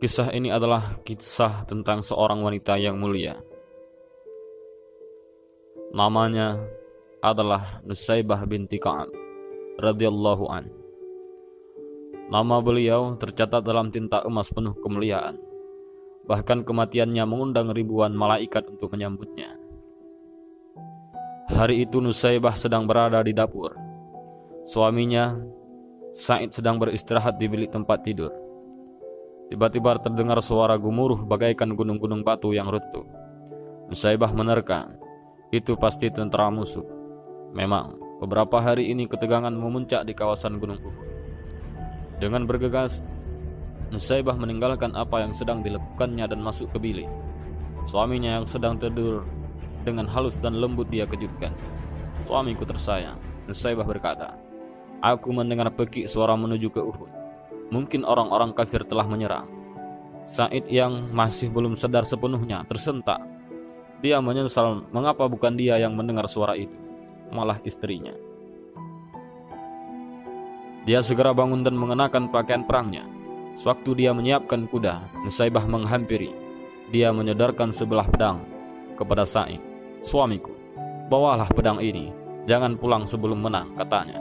Kisah ini adalah kisah tentang seorang wanita yang mulia. Namanya adalah Nusaybah binti Ka'ab radhiyallahu an. Nama beliau tercatat dalam tinta emas penuh kemuliaan. Bahkan kematiannya mengundang ribuan malaikat untuk menyambutnya. Hari itu Nusaybah sedang berada di dapur. Suaminya Sa'id sedang beristirahat di bilik tempat tidur. Tiba-tiba terdengar suara gemuruh bagaikan gunung-gunung batu yang runtuh. Nusaybah menerka, itu pasti tentara musuh. Memang, beberapa hari ini ketegangan memuncak di kawasan Gunung Uhud. Dengan bergegas, Nusaybah meninggalkan apa yang sedang dilakukannya dan masuk ke bilik. Suaminya yang sedang tidur dengan halus dan lembut dia kejutkan. "Suamiku tersayang," Nusaybah berkata, "aku mendengar pekik suara menuju ke Uhud. Mungkin orang-orang kafir telah menyerang." Sa'id yang masih belum sadar sepenuhnya tersentak. Dia menyesal mengapa bukan dia yang mendengar suara itu, malah istrinya. Dia segera bangun dan mengenakan pakaian perangnya. Sewaktu dia menyiapkan kuda, Nusaybah menghampiri. Dia menyodorkan sebelah pedang kepada Sa'id. "Suamiku, bawalah pedang ini. Jangan pulang sebelum menang," katanya.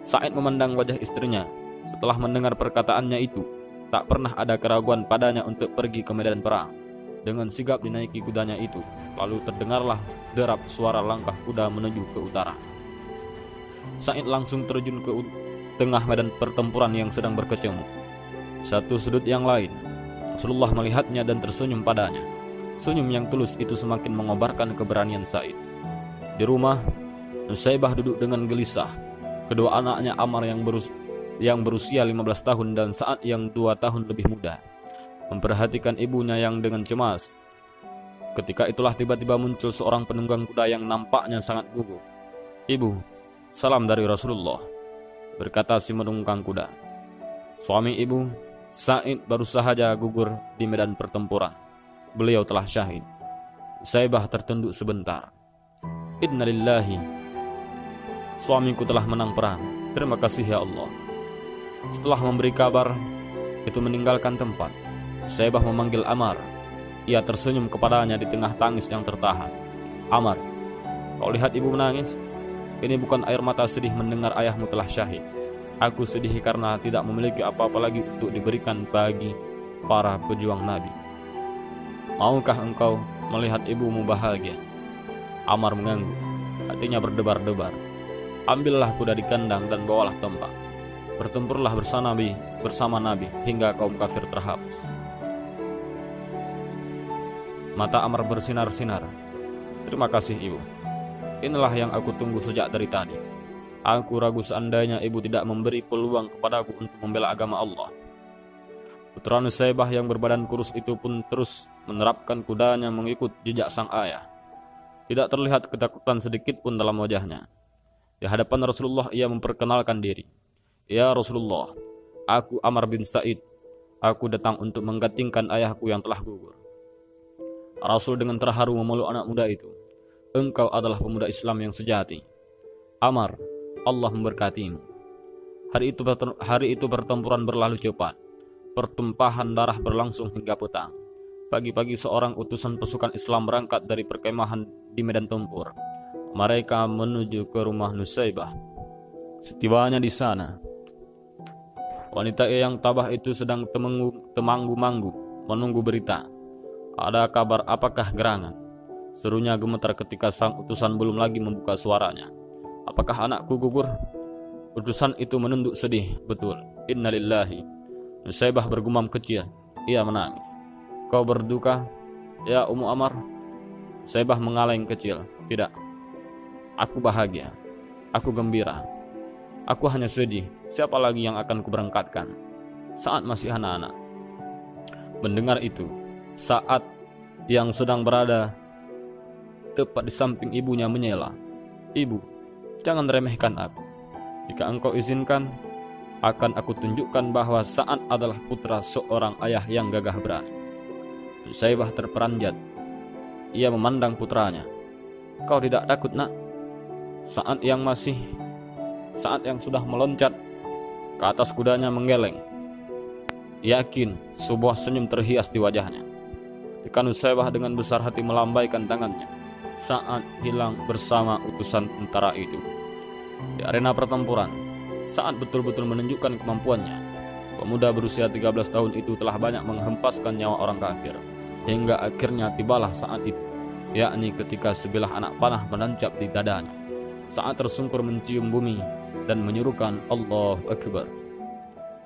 Sa'id memandang wajah istrinya. Setelah mendengar perkataannya itu, tak pernah ada keraguan padanya untuk pergi ke medan perang. Dengan sigap dinaiki kudanya itu, lalu terdengarlah derap suara langkah kuda menuju ke utara. Sa'id langsung terjun ke tengah medan pertempuran yang sedang berkecamuk. Satu sudut yang lain, Rasulullah melihatnya dan tersenyum padanya. Senyum yang tulus itu semakin mengobarkan keberanian Sa'id. Di rumah, Nusaybah duduk dengan gelisah. Kedua anaknya Ammar yang berusia 15 tahun dan Sa'ad yang 2 tahun lebih muda memperhatikan ibunya yang dengan cemas. Ketika itulah tiba-tiba muncul seorang penunggang kuda yang nampaknya sangat gugup. "Ibu, salam dari Rasulullah," berkata si menunggang kuda. Suami ibu, Sa'id, baru saja gugur di medan pertempuran. Beliau telah syahid. Nusaybah tertunduk sebentar. "Innalillahi, suamiku telah menang perang. Terima kasih ya Allah." Setelah memberi kabar itu meninggalkan tempat, Nusaybah memanggil Ammar. Ia tersenyum kepadanya di tengah tangis yang tertahan. "Ammar, kau lihat ibu menangis? Ini bukan air mata sedih mendengar ayahmu telah syahid. Aku sedih karena tidak memiliki apa-apa lagi untuk diberikan bagi para pejuang Nabi. Maukah engkau melihat ibumu bahagia?" Ammar mengangguk, hatinya berdebar-debar. "Ambillah kuda di kandang dan bawalah tombak. Bertempurlah bersama Nabi hingga kaum kafir terhapus." Mata Ammar bersinar-sinar. "Terima kasih ibu. Inilah yang aku tunggu sejak dari tadi. Aku ragu seandainya ibu tidak memberi peluang kepadaku untuk membela agama Allah." Putra Nusaybah yang berbadan kurus itu pun terus menerapkan kudanya mengikut jejak sang ayah. Tidak terlihat ketakutan sedikit pun dalam wajahnya. Di hadapan Rasulullah ia memperkenalkan diri. "Ya Rasulullah, aku Ammar bin Sa'id. Aku datang untuk menggantikan ayahku yang telah gugur." Rasul dengan terharu memeluk anak muda itu. "Engkau adalah pemuda Islam yang sejati. Ammar, Allah memberkatimu." Hari itu pertempuran berlalu cepat. Pertumpahan darah berlangsung hingga petang. Pagi-pagi seorang utusan pasukan Islam berangkat dari perkemahan di medan tempur. Mereka menuju ke rumah Nusaybah. Setibanya di sana, wanita yang tabah itu sedang temanggu-manggu menunggu berita. "Ada kabar apakah gerangan?" serunya gemetar ketika sang utusan belum lagi membuka suaranya. "Apakah anakku gugur?" Utusan itu menunduk sedih. "Betul. Innalillahi." Nusaybah bergumam kecil. Ia menangis. "Kau berduka, ya Ummu Ammar?" Nusaybah mengaleng kecil. "Tidak. Aku bahagia. Aku gembira. Aku hanya sedih. Siapa lagi yang akan kuberangkatkan? Saat masih anak-anak." Mendengar itu, Sa'ad yang sedang berada tepat di samping ibunya menyela. "Ibu, jangan remehkan aku. Jika engkau izinkan, akan aku tunjukkan bahwa Sa'ad adalah putra seorang ayah yang gagah berani." Nusaybah terperanjat. Ia memandang putranya. "Kau tidak takut, nak?" Sa'ad yang sudah meloncat ke atas kudanya menggeleng. Yakin sebuah senyum terhias di wajahnya. Ketika Nusaybah dengan besar hati melambaikan tangannya saat hilang bersama utusan tentara itu. Di arena pertempuran, saat betul-betul menunjukkan kemampuannya, pemuda berusia 13 tahun itu telah banyak menghempaskan nyawa orang kafir. Hingga akhirnya tibalah saat itu, yakni ketika sebilah anak panah menancap di dadanya. Saat tersungkur mencium bumi dan menyerukan Allahu Akbar.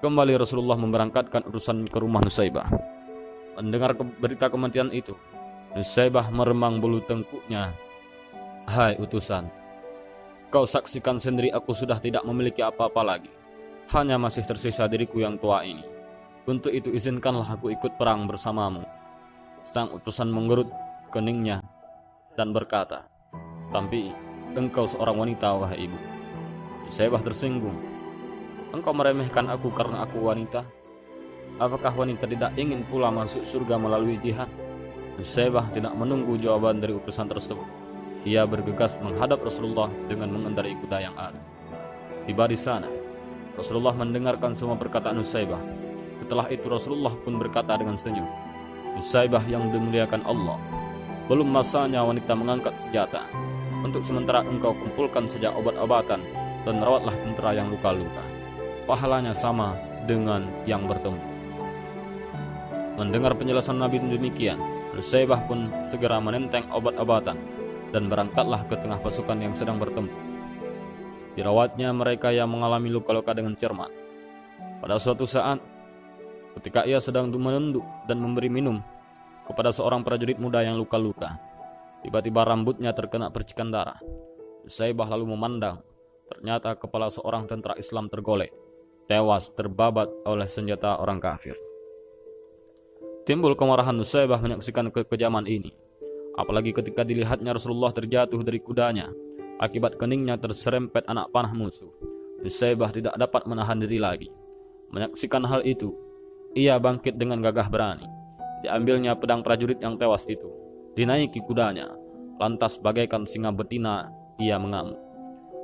Kembali Rasulullah memberangkatkan utusan ke rumah Nusaybah. Mendengar berita kematian itu, Nusaybah meremang bulu tengkuknya. Hai utusan, kau saksikan sendiri aku sudah tidak memiliki apa-apa lagi. Hanya masih tersisa diriku yang tua ini. Untuk itu izinkanlah aku ikut perang bersamamu. Sang utusan menggerut keningnya dan berkata, tapi engkau seorang wanita, wahai ibu. Nusaybah tersinggung. Engkau meremehkan aku karena aku wanita? Apakah wanita tidak ingin pula masuk surga melalui jihad? Nusaybah tidak menunggu jawaban dari utusan tersebut. Ia bergegas menghadap Rasulullah dengan mengendarai kuda yang ada. Tiba di sana, Rasulullah mendengarkan semua perkataan Nusaybah. Setelah itu Rasulullah pun berkata dengan senyum, Nusaybah yang dimuliakan Allah, belum masanya wanita mengangkat senjata. Untuk sementara engkau kumpulkan saja obat-obatan dan rawatlah tentara yang luka-luka. Pahalanya sama dengan yang bertemu. Mendengar penjelasan Nabi demikian, Nusaybah pun segera menenteng obat-obatan dan berangkatlah ke tengah pasukan yang sedang bertempur. Dirawatnya mereka yang mengalami luka-luka dengan cermat. Pada suatu saat, ketika ia sedang menunduk dan memberi minum kepada seorang prajurit muda yang luka-luka, tiba-tiba rambutnya terkena percikan darah. Nusaybah lalu memandang, ternyata kepala seorang tentara Islam tergolek, tewas terbabat oleh senjata orang kafir. Timbul kemarahan Nusaybah menyaksikan kekejaman ini, apalagi ketika dilihatnya Rasulullah terjatuh dari kudanya akibat keningnya terserempet anak panah musuh. Nusaybah tidak dapat menahan diri lagi. Menyaksikan hal itu, ia bangkit dengan gagah berani. Diambilnya pedang prajurit yang tewas itu, dinaiki kudanya, lantas bagaikan singa betina ia mengamuk.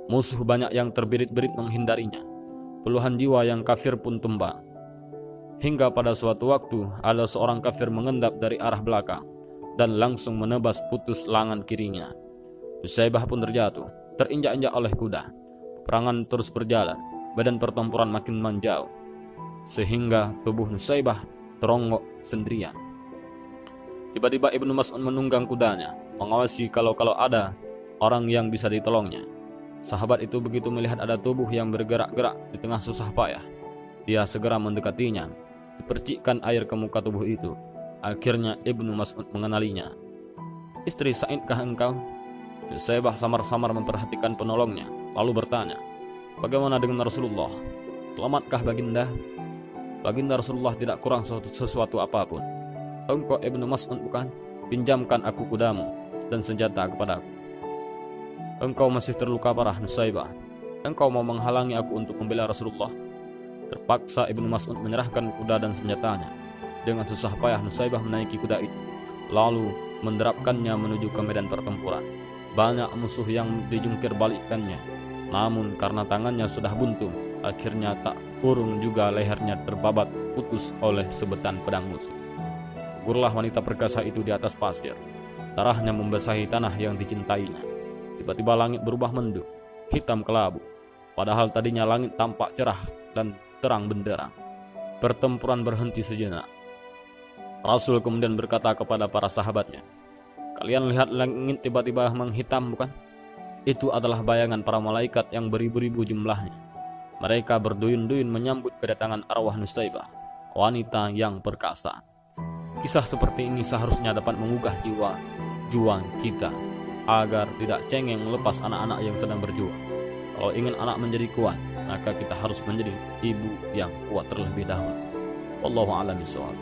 Musuh banyak yang terbirit-birit menghindarinya. Puluhan jiwa yang kafir pun tumbang. Hingga pada suatu waktu ada seorang kafir mengendap dari arah belakang dan langsung menebas putus lengan kirinya. Nusaybah pun terjatuh, terinjak-injak oleh kuda. Peperangan terus berjalan, badan pertempuran makin menjauh, sehingga tubuh Nusaybah teronggok sendirian. Tiba-tiba Ibnu Mas'ud menunggang kudanya, mengawasi kalau ada orang yang bisa ditolongnya. Sahabat itu begitu melihat ada tubuh yang bergerak-gerak di tengah susah payah, dia segera mendekatinya, dipercikkan air ke muka tubuh itu. Akhirnya Ibnu Mas'ud mengenalinya. Istri Sa'idkah engkau? Nusaybah samar-samar memperhatikan penolongnya, lalu bertanya, bagaimana dengan Rasulullah? Selamatkah baginda? Baginda Rasulullah tidak kurang sesuatu apapun. Engkau Ibnu Mas'ud bukan? Pinjamkan aku kudamu dan senjata kepadaku. Engkau masih terluka parah, Nusaybah. Engkau mau menghalangi aku untuk membela Rasulullah? Terpaksa Ibnu Mas'ud menyerahkan kuda dan senjatanya. Dengan susah payah Nusaybah menaiki kuda itu, lalu menderapkannya menuju ke medan pertempuran. Banyak musuh yang dijungkir balikkannya, namun karena tangannya sudah buntu, akhirnya tak urung juga lehernya terbabat putus oleh sebetan pedang musuh. Gugurlah wanita perkasa itu di atas pasir. Darahnya membasahi tanah yang dicintainya. Tiba-tiba langit berubah mendung, hitam kelabu. Padahal tadinya langit tampak cerah dan terang benderang. Pertempuran berhenti sejenak. Rasul kemudian berkata kepada para sahabatnya, kalian lihat langit tiba-tiba menghitam bukan? Itu adalah bayangan para malaikat yang beribu-ribu jumlahnya. Mereka berduyun-duyun menyambut kedatangan arwah Nusaybah, wanita yang perkasa. Kisah seperti ini seharusnya dapat menggugah jiwa juang kita, agar tidak cengeng melepas anak-anak yang sedang berjuang. Kalau ingin anak menjadi kuat, maka kita harus menjadi ibu yang kuat terlebih dahulu. Wallahu a'lam bishawab.